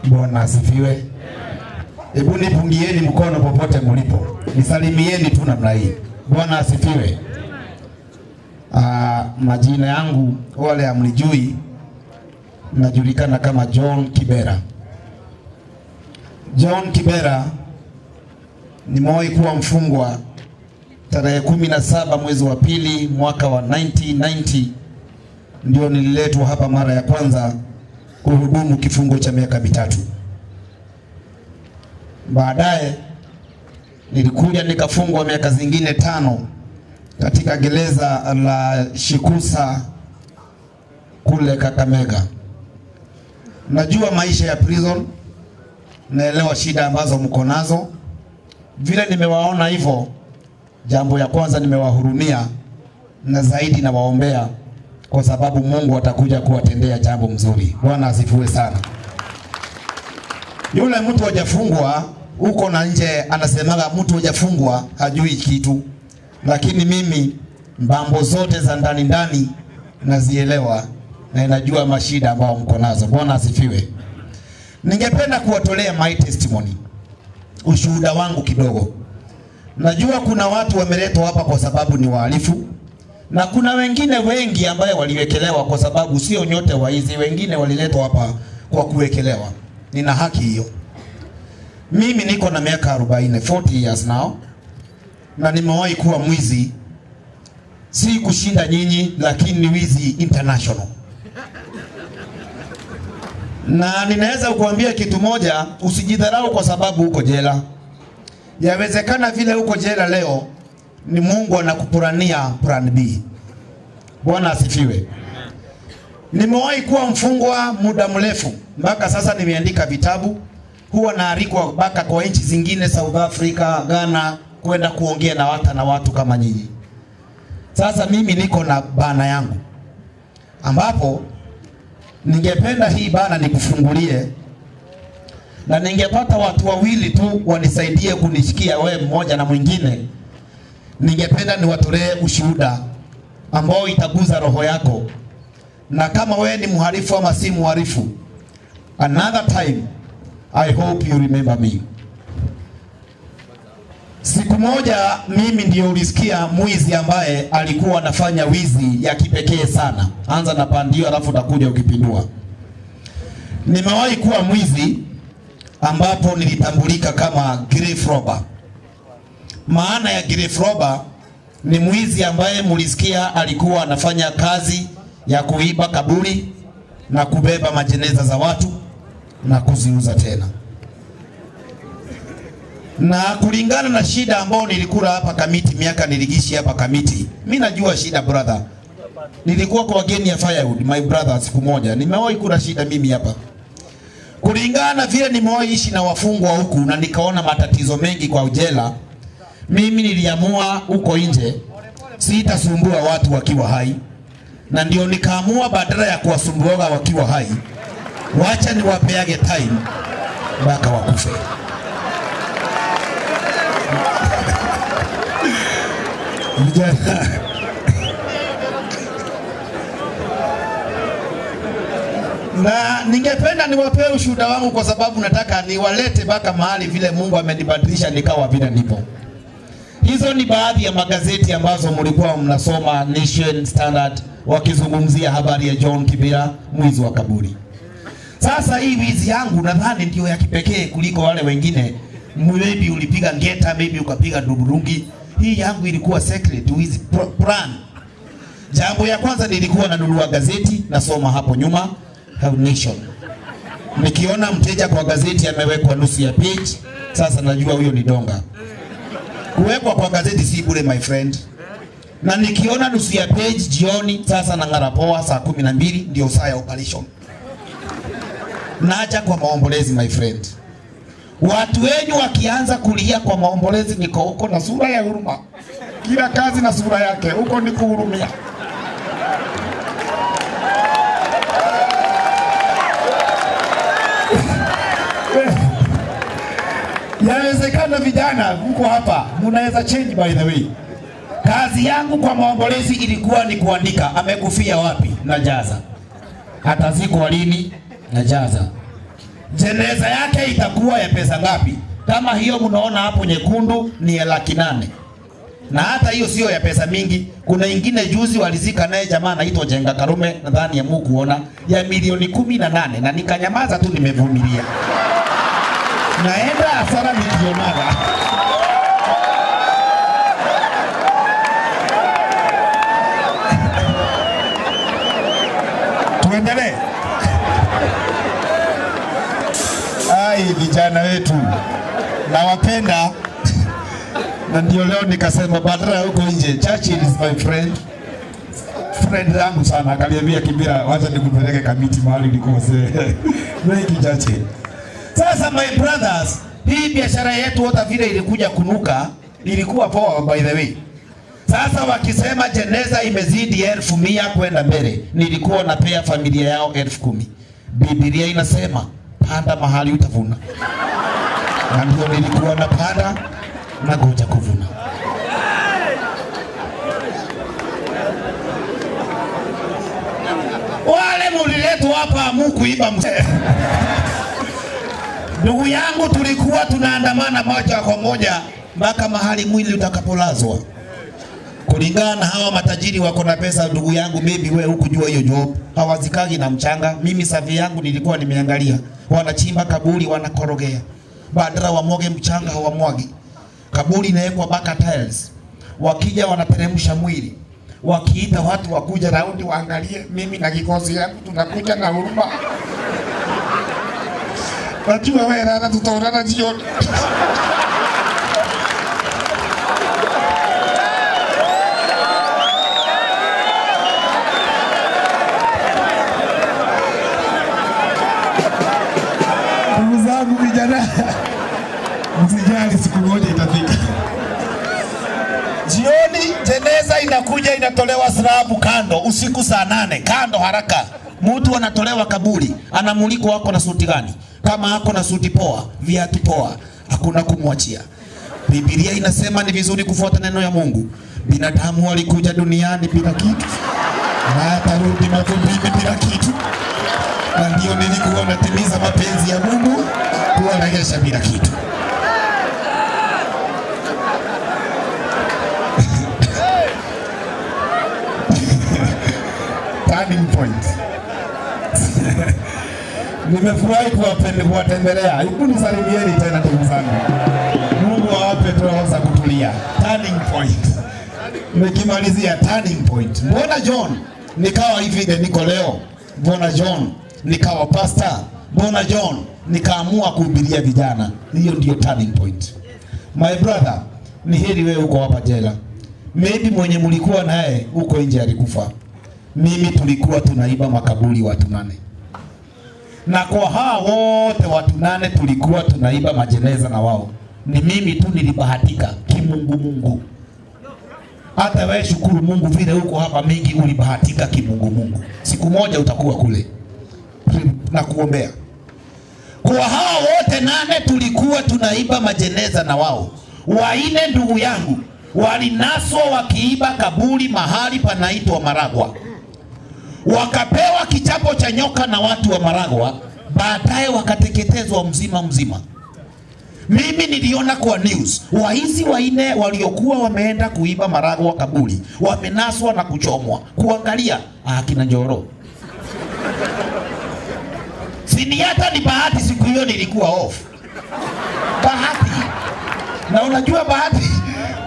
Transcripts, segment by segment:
Bwana asifiwe. Hebu nipungieni mkono popote mlipo. Nisalimieni tu namna hii. Bwana asifiwe. Majina yangu wale hamnijui, najulikana kama John Kibera. John Kibera nimewahi kuwa mfungwa tarehe 17 mwezi wa pili mwaka wa 1990. Ndio nililetwa hapa mara ya kwanza kuhudumu kifungo cha miaka 3. Baadaye nilikuja nikafungwa miaka zingine 5 katika gereza la Shikusa kule Kakamega. Najua maisha ya prison, naelewa shida ambazo mko nazo. Vile nimewaona hivyo, jambo ya kwanza nimewahurumia na zaidi na waombea, kwa sababu Mungu atakuja kuwatendea jambo mzuri. Bwana asifiwe sana. Yule mtu hajafungwa huko na nje anasemaga mtu hajafungwa hajui kitu, lakini mimi mbambo zote za ndani ndani nazielewa na inajua mashida ambao mko nazo. Bwana asifiwe. Ningependa kuwatolea my testimony, ushuhuda wangu kidogo. Najua kuna watu wameletwa hapa kwa sababu ni wahalifu, na kuna wengine wengi ambaye waliwekelewa kwa sababu sio nyote waizi, wengine waliletwa hapa kwa kuwekelewa. Nina haki hiyo. Mimi niko na miaka 40 years now, na nimewahi kuwa mwizi, si kushinda nyinyi, lakini ni wizi international. Na ninaweza kukuambia kitu moja, usijidharau kwa sababu uko jela. Yawezekana vile uko jela leo ni Mungu anakupurania plan B. Bwana asifiwe. Nimewahi kuwa mfungwa muda mrefu, mpaka sasa nimeandika vitabu. Huwa naalikwa mpaka kwa nchi zingine, South Africa, Ghana, kwenda kuongea na watu kama nyinyi. Sasa mimi niko na bana yangu, ambapo ningependa hii bana nikufungulie, na ningepata watu wawili tu wanisaidie kunishikia, wewe mmoja na mwingine. Ningependa niwatolee ushuhuda ambao itaguza roho yako, na kama wewe ni mhalifu ama si mhalifu, another time I hope you remember me. Siku moja mimi ndio ulisikia mwizi ambaye alikuwa anafanya wizi ya kipekee sana. Anza na pandio alafu utakuja ukipindua. Nimewahi kuwa mwizi ambapo nilitambulika kama grave robber. Maana ya grave robber ni mwizi ambaye mulisikia alikuwa anafanya kazi ya kuiba kaburi na kubeba majeneza za watu na kuziuza tena. Na kulingana na shida ambao nilikula hapa Kamiti, miaka niligishi hapa Kamiti, mimi najua shida brother. Nilikuwa kwa wageni ya firewood my brother siku moja. Nimewahi kula shida mimi hapa. Kulingana vile nimewahi ishi na wafungwa huku na nikaona matatizo mengi kwa ujela, mimi niliamua huko nje sitasumbua watu wakiwa hai. Na ndio nikaamua badala ya kuwasumbua wakiwa hai, wacha niwapeage time mpaka wakufe. Na ningependa niwapee ushuhuda wangu kwa sababu nataka niwalete mpaka mahali vile Mungu amenibadilisha nikawa vile nipo. Hizo ni baadhi ya magazeti ambazo mlikuwa mnasoma, Nation, Standard, wakizungumzia habari ya John Kibera, mwizi wa kaburi. Sasa hii wizi yangu nadhani ndio ya kipekee kuliko wale wengine. Maybe ulipiga ngeta, maybe ukapiga duburungi. Hii yangu ilikuwa secret, wizi plan. Jambo ya kwanza nilikuwa nanunua gazeti, nasoma hapo nyuma, Nation. Nikiona mteja kwa gazeti amewekwa nusu ya page, sasa najua huyo ni donga. Kuwekwa kwa gazeti si bure my friend. Na nikiona nusu ya page jioni, sasa nang'ara poa saa 12 ndio saa ya operation. Naacha kwa maombolezi my friend. Watu wenyu wakianza kulia kwa maombolezi, niko huko na sura ya huruma. Kila kazi na sura yake, huko ni kuhurumia. Yawezekana vijana huko hapa mnaweza change by the way. Kazi yangu kwa maombolezi ilikuwa ni kuandika amekufia wapi, najaza. Atazikwa lini, najaza. jeneza yake itakuwa ya pesa ngapi? Kama hiyo mnaona hapo nyekundu ni ya 800,000. Na hata hiyo sio ya pesa mingi. Kuna ingine juzi walizika naye jamaa anaitwa Jenga Karume, nadhani ya kuona, ya milioni 18 na nikanyamaza tu, nimevumilia. Naenda hasara nikionaga. Tuendelee. Ai, vijana wetu nawapenda. Na ndio leo nikasema badala huko nje, Churchill is my friend yangu sana. Akaniambia Kibira, wacha nikupeleke Kamiti mahali nikose. Mengi Churchill. Sasa my brothers, hii biashara yetu hata vile ilikuja kunuka, ilikuwa poa by the way. Sasa wakisema jeneza imezidi 1,100 kwenda mbele, nilikuwa napea familia yao 10,000. Biblia inasema panda mahali utavuna. Na ndio nilikuwa napanda na goja kuvuna. Wale muliletu hapa mukuiba ndugu yangu, tulikuwa tunaandamana moja kwa moja mpaka mahali mwili utakapolazwa. Kulingana na hawa matajiri wako na pesa, ndugu yangu, maybe wewe hukujua hiyo job. Hawazikagi na mchanga. Mimi safi yangu nilikuwa nimeangalia. Wanachimba kaburi wanakorogea. Badala wamwage mchanga hawamwagi. Kaburi inawekwa baka tiles. Wakija wanateremsha mwili. Wakiita watu wakuja raundi waangalie, mimi na kikosi yangu tunakuja na huruma. Najua wewe rada tutaonana jioni. Ndugu zangu vijana, msijali, siku moja itafika. Jioni jeneza inakuja, inatolewa slabu kando, usiku saa 8, kando haraka. Mtu anatolewa kaburi, anamulikwa wako na suti gani? Kama hako na suti poa, viatu poa, hakuna kumwachia. Biblia inasema ni vizuri kufuata neno ya Mungu. Binadamu walikuja duniani bila kitu, na atarudi mavumbini bila kitu. Na ndio nilikuwa natimiza mapenzi ya Mungu, kuwarejesha bila kitu. Turning point. Nimefurahi kuwatembelea. Hebu nisalimieni tena ndugu zangu. Mungu awape roho za kutulia. Turning point. Nikimalizia turning point. Mbona John nikawa hivi niko leo? Mbona John nikawa pastor? Mbona John nikaamua kuhubiria vijana? Hiyo ndio turning point. My brother, ni heri wewe uko hapa jela. Maybe mwenye mlikuwa naye uko nje alikufa. Mimi tulikuwa tunaiba makaburi watu 8. Na kwa hao wote watu 8 tulikuwa tunaiba majeneza na wao. Ni mimi tu nilibahatika kimungu. Hata wewe shukuru Mungu vile uko hapa, mingi ulibahatika kimungu. Siku moja utakuwa kule. Na kuombea. Kwa hao wote 8 tulikuwa tunaiba majeneza na wao. 4 ndugu yangu walinaswa wakiiba kaburi mahali panaitwa Maragwa. Wakapewa kichapo cha nyoka na watu wa Maragwa, baadaye wakateketezwa mzima. Mimi niliona kwa news, waizi 4 waliokuwa wameenda kuiba Maragwa kaburi, wamenaswa na kuchomwa. Kuangalia, akina Njoro. Sini hata ni bahati siku hiyo nilikuwa off. Bahati. Na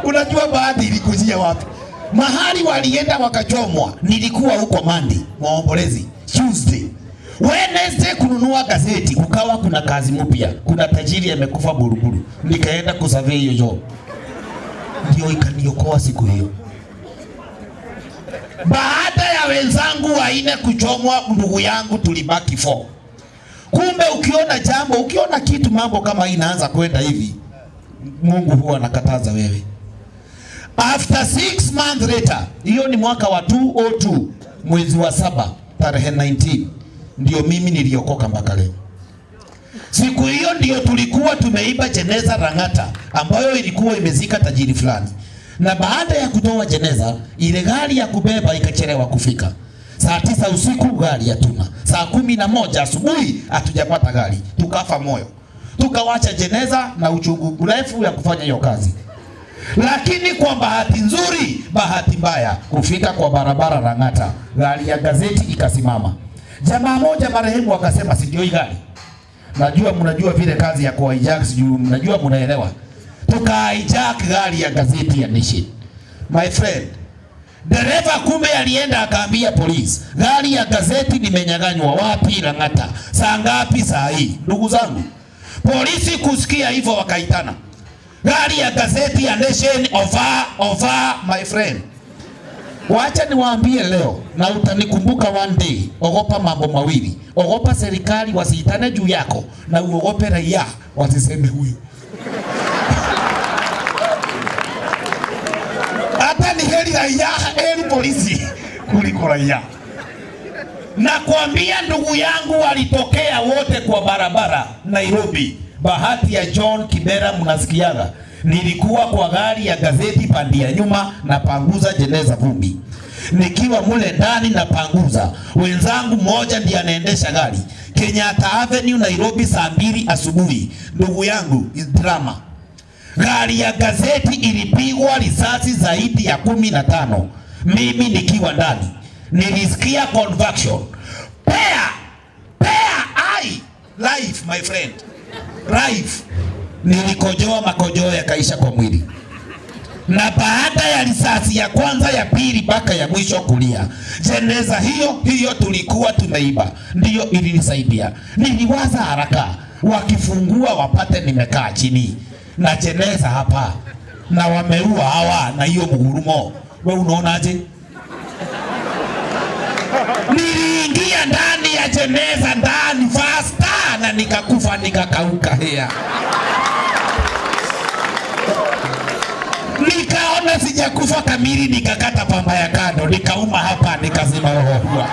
unajua bahati ilikujia wapi? Mahali walienda wakachomwa, nilikuwa huko Mandi, Maombolezi, Tuesday. Wednesday kununua gazeti, kukawa kuna kazi mpya. Kuna tajiri amekufa Buruburu. Nikaenda kusurvey hiyo job. Ndio ikaniokoa siku hiyo. Baada ya wenzangu 4 kuchomwa, ndugu yangu tulibaki 4. Kumbe ukiona kitu mambo kama hii inaanza kwenda hivi, Mungu huwa anakataza wewe. After 6 months later, hiyo ni mwaka wa 2002, mwezi wa 7, tarehe 19, ndio mimi niliokoka mpaka leo. Siku hiyo ndio tulikuwa tumeiba jeneza Rangata, ambayo ilikuwa imezika tajiri fulani. Na baada ya kutoa jeneza, ile gari ya kubeba ikachelewa kufika. Saa 9 usiku gari hatuna. Saa 11 asubuhi hatujapata gari. tukafa moyo, tukawacha jeneza na uchungu mrefu ya kufanya hiyo kazi. Lakini kwa bahati nzuri, bahati mbaya, kufika kwa barabara Lang'ata, gari ya gazeti ikasimama. Jamaa moja marehemu akasema, sijui hii gari. Najua mnajua vile kazi ya kwa hijack, sijui mnajua mnaelewa. Tuka hijack gari ya gazeti ya Nation. My friend, dereva kumbe alienda akaambia polisi, gari ya gazeti nimenyang'anywa. Wapi? Lang'ata. Saa ngapi? Saa hii. Ndugu zangu, polisi kusikia hivyo wakaitana. Gari ya gazeti ya Nation over my friend. Wacha niwaambie leo na utanikumbuka one day. Ogopa mambo mawili. Ogopa serikali wasiitane juu yako, na uogope raia wasiseme huyu. Hata ni heri raia, heri polisi kuliko raia. Na kuambia ndugu yangu walitokea wote kwa barabara Nairobi. Bahati ya John Kibera mnasikiaga. Nilikuwa kwa gari ya gazeti pandi ya nyuma na panguza jeneza vumbi. Nikiwa mule ndani na panguza, wenzangu mmoja ndiye anaendesha gari Kenyatta Avenue Nairobi saa 2 asubuhi. Ndugu yangu, is drama. Gari ya gazeti ilipigwa risasi zaidi ya 15. Mimi nikiwa ndani nilisikia conviction. Pea ai life my friend. Life. Nilikojoa, makojoa yakaisha kwa mwili. Na baada ya risasi ya kwanza, ya pili, mpaka ya mwisho kulia, jeneza hiyo tulikuwa tumeiba, ndiyo ilinisaidia. Niliwaza haraka, wakifungua wapate nimekaa chini na jeneza hapa, na wameua hawa na hiyo mgurumo. Wewe unaonaje? Niliingia ndani ya jeneza ndani faster, na nikakufa nikakauka hea. Nikaona sijakufa kamili, nikakata pamba ya kando, nikauma hapa, nikazima roho.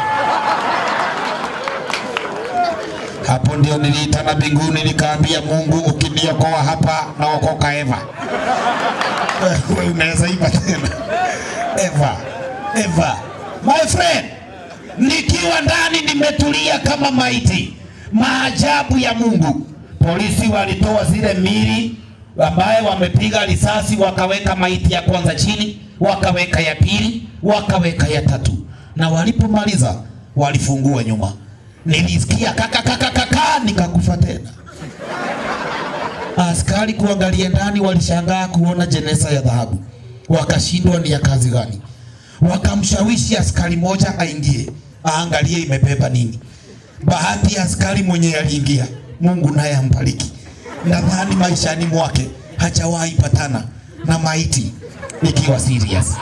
Hapo ndio niliitana mbinguni, nikaambia Mungu, ukiniokoa hapa naokoka Eva. Wewe unaweza iba tena Eva. My friend, nikiwa ndani nimetulia kama maiti. Maajabu ya Mungu. Polisi walitoa zile mili ambaye wamepiga risasi, wakaweka maiti ya kwanza chini, wakaweka ya pili, wakaweka ya tatu, na walipomaliza walifungua nyuma. Nilisikia kaka, nikakufa tena. Askari kuangalia ndani walishangaa kuona jeneza ya dhahabu, wakashindwa ni ya kazi gani. Wakamshawishi askari moja aingie aangalie imebeba nini. Bahati ya askari mwenye aliingia, Mungu naye ambariki, nadhani maishani mwake hajawahi patana na maiti ikiwa serious.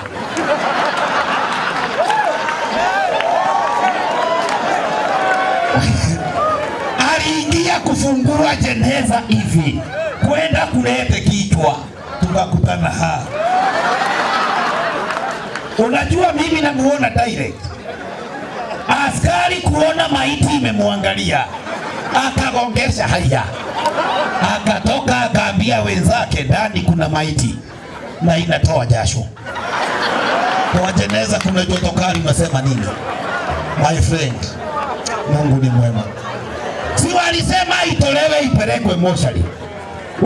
Aliingia kufungua jeneza hivi, kwenda kulete kichwa, tukakutana Unajua mimi namuona direct. Askari kuona maiti imemwangalia, akagongesha haya. Akatoka akaambia wenzake, ndani kuna maiti na inatoa jasho. Kwa jeneza kuna joto kali, unasema nini? My friend, Mungu ni mwema. Si walisema itolewe ipelekwe moshari,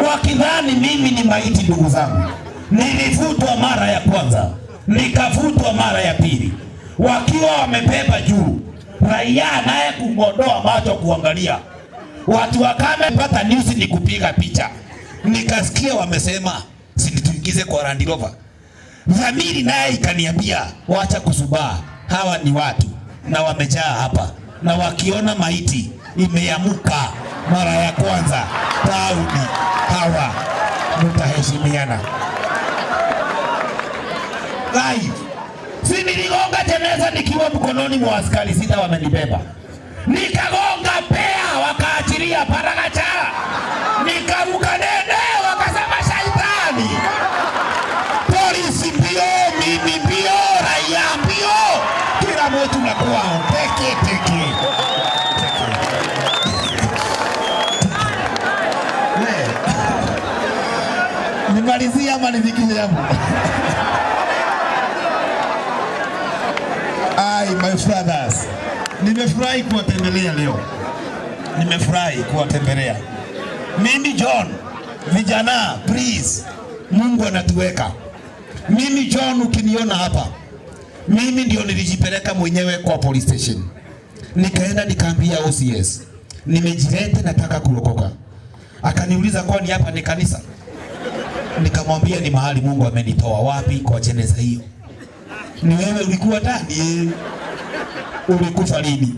wakidhani mimi ni maiti. Ndugu zangu, nilivutwa mara ya kwanza, nikavutwa mara ya pili, wakiwa wamebeba juu, raia naye kungodoa macho kuangalia. Watu wakame pata news ni kupiga picha. Nikasikia wamesema sinituingize kwa Land Rover. Dhamiri naye ikaniambia wacha kusubaa, hawa ni watu na wamejaa hapa, na wakiona maiti imeamuka mara ya kwanza, tauni hawa mtaheshimiana. Live. Si niligonga jeneza nikiwa mkononi mwa askari 6 wamenibeba. Nikagonga pea, wakaachilia paragacha. Nikaruka dede, wakasema shaitani. Polisi mbio, mimi mbio, raia mbio. Kila mtu nakuwa teke. Nimalizia ama nifikishe yangu? My brothers, nimefurahi kuwatembelea leo. nimefurahi kuwatembelea. Mimi John, vijana please, Mungu anatuweka. Mimi John, ukiniona hapa, mimi ndio nilijipeleka mwenyewe kwa police station. Nikaenda nikaambia OCS, nimejilete nataka kuokoka. Akaniuliza kwani hapa ni kanisa? Nikamwambia ni mahali Mungu amenitoa. Wapi? Kwa jeneza hiyo. Ni wewe ulikuwa ndani? Ulikufa lini?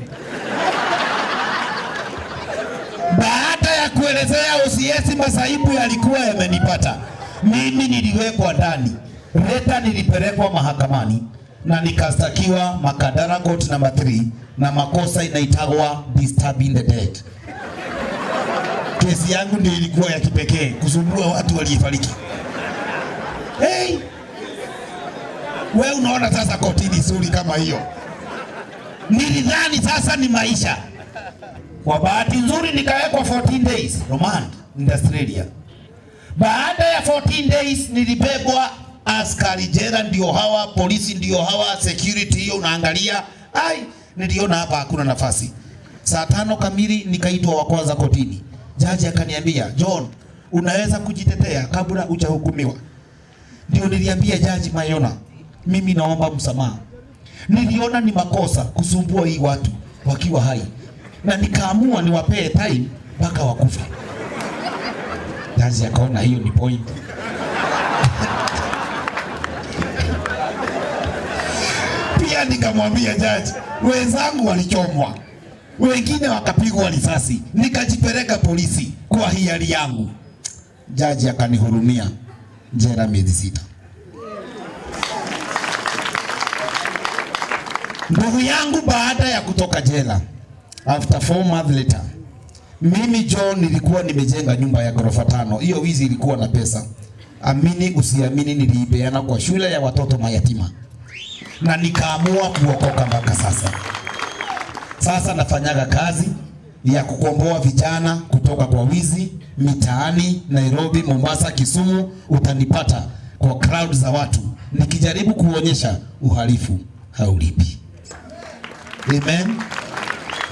Baada ya kuelezea OCS masaibu yalikuwa yamenipata, mimi niliwekwa ndani. Leta nilipelekwa mahakamani na nikastakiwa Makadara Court number 3 na makosa inaitagwa disturbing the dead. Kesi yangu ndio ilikuwa ya kipekee, kusumbua watu waliofariki. Hey! Wewe unaona sasa kotini nzuri kama hiyo. Nilidhani sasa ni maisha. Kwa bahati nzuri nikawekwa 14 days remand in Australia. Baada ya 14 days nilibebwa, askari jela ndio hawa, polisi ndio hawa, security hiyo unaangalia. Niliona hapa hakuna nafasi. Saa 5 kamili nikaitwa wa kwanza kotini. Jaji akaniambia, John, unaweza kujitetea kabla hujahukumiwa. Ndio niliambia Jaji Mayona, mimi naomba msamaha. Niliona ni makosa kusumbua hii watu wakiwa hai, na nikaamua niwapee time mpaka wakufa. Jaji akaona hiyo ni point. Pia nikamwambia jaji, wenzangu walichomwa, wengine wakapigwa risasi, nikajipeleka polisi kwa hiari yangu. Jaji akanihurumia, jela miezi 6. Ndugu yangu, baada ya kutoka jela, after 4 months later, mimi John nilikuwa nimejenga nyumba ya ghorofa 5. Hiyo wizi ilikuwa na pesa. Amini usiamini, niliipeana kwa shule ya watoto mayatima. Na nikaamua kuokoka mpaka sasa. Sasa nafanyaga kazi ya kukomboa vijana kutoka kwa wizi mitaani Nairobi, Mombasa, Kisumu. Utanipata kwa crowd za watu nikijaribu kuonyesha uhalifu haulipi. Amen.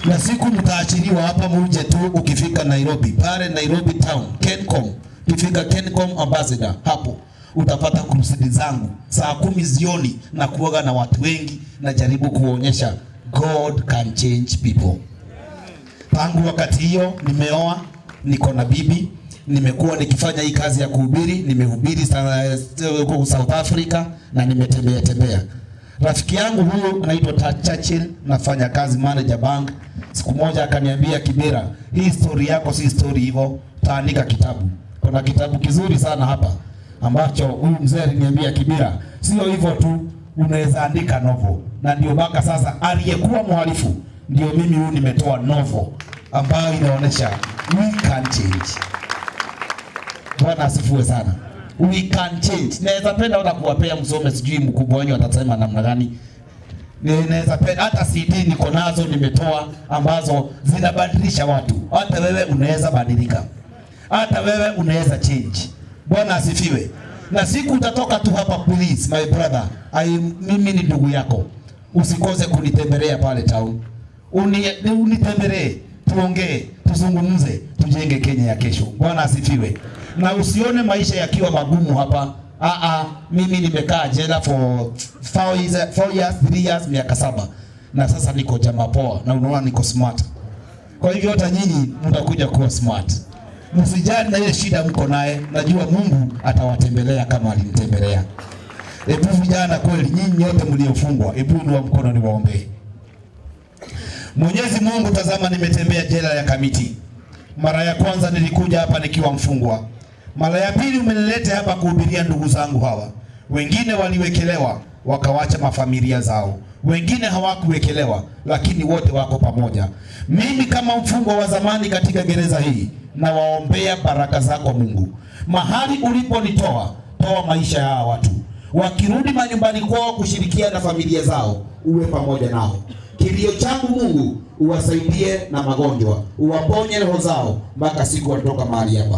Na siku mtaachiliwa hapa, muje tu ukifika Nairobi, pale Nairobi town, Kencom, ukifika Kencom Ambassador, hapo utapata crusade zangu saa 10 jioni na kuoga na watu wengi, na jaribu kuonyesha God can change people. Tangu wakati hiyo nimeoa, niko na bibi, nimekuwa nikifanya hii kazi ya kuhubiri, nimehubiri sana huko South Africa na nimetembea. Rafiki yangu huyo anaitwa Churchill, nafanya kazi manager bank. Siku moja akaniambia, Kibera, hii story yako si story hivyo, taandika kitabu. Kuna kitabu kizuri sana hapa ambacho huyu mzee aliniambia, Kibera, sio hivyo tu, unaweza andika novel. Na ndio mpaka sasa aliyekuwa mhalifu ndio mimi, huyu nimetoa novel ambayo inaonyesha we can change. Bwana asifiwe sana. We can change. Naweza penda hata kuwapea msome, sijui mkubwa wenu atasema namna gani. Naweza penda hata CD niko nazo nimetoa ambazo zinabadilisha watu. Hata wewe unaweza badilika. Hata wewe unaweza change. Bwana asifiwe. Na siku utatoka tu hapa, please my brother, mimi ni ndugu yako. Usikose kunitembelea pale town. Unitembelee, tuongee, tuzungumze, tujenge Kenya ya kesho. Bwana asifiwe. Na usione maisha yakiwa magumu hapa. Mimi nimekaa jela for 4 years, 3 years, miaka 7. Na sasa niko jamaa poa, na unaona niko smart. Kwa hivyo hata nyinyi mtakuja kuwa smart. Msijali na ile shida mko naye, najua Mungu atawatembelea kama alinitembelea. Hebu vijana, kweli nyinyi wote mliofungwa, hebu niwa mkono niwaombee. Mwenyezi Mungu, tazama nimetembea jela ya Kamiti. Mara ya kwanza nilikuja hapa nikiwa mfungwa. Mara ya pili umenileta hapa kuhubiria ndugu zangu hawa. Wengine waliwekelewa wakawacha mafamilia zao, wengine hawakuwekelewa lakini wote wako pamoja. Mimi kama mfungwa wa zamani katika gereza hii, na waombea baraka zako Mungu. Mahali uliponitoa, toa maisha ya watu. Wakirudi manyumbani kwao kushirikia na familia zao, uwe pamoja nao. Kilio changu Mungu, uwasaidie na magonjwa, uwaponye roho zao mpaka siku watoka mahali hapa.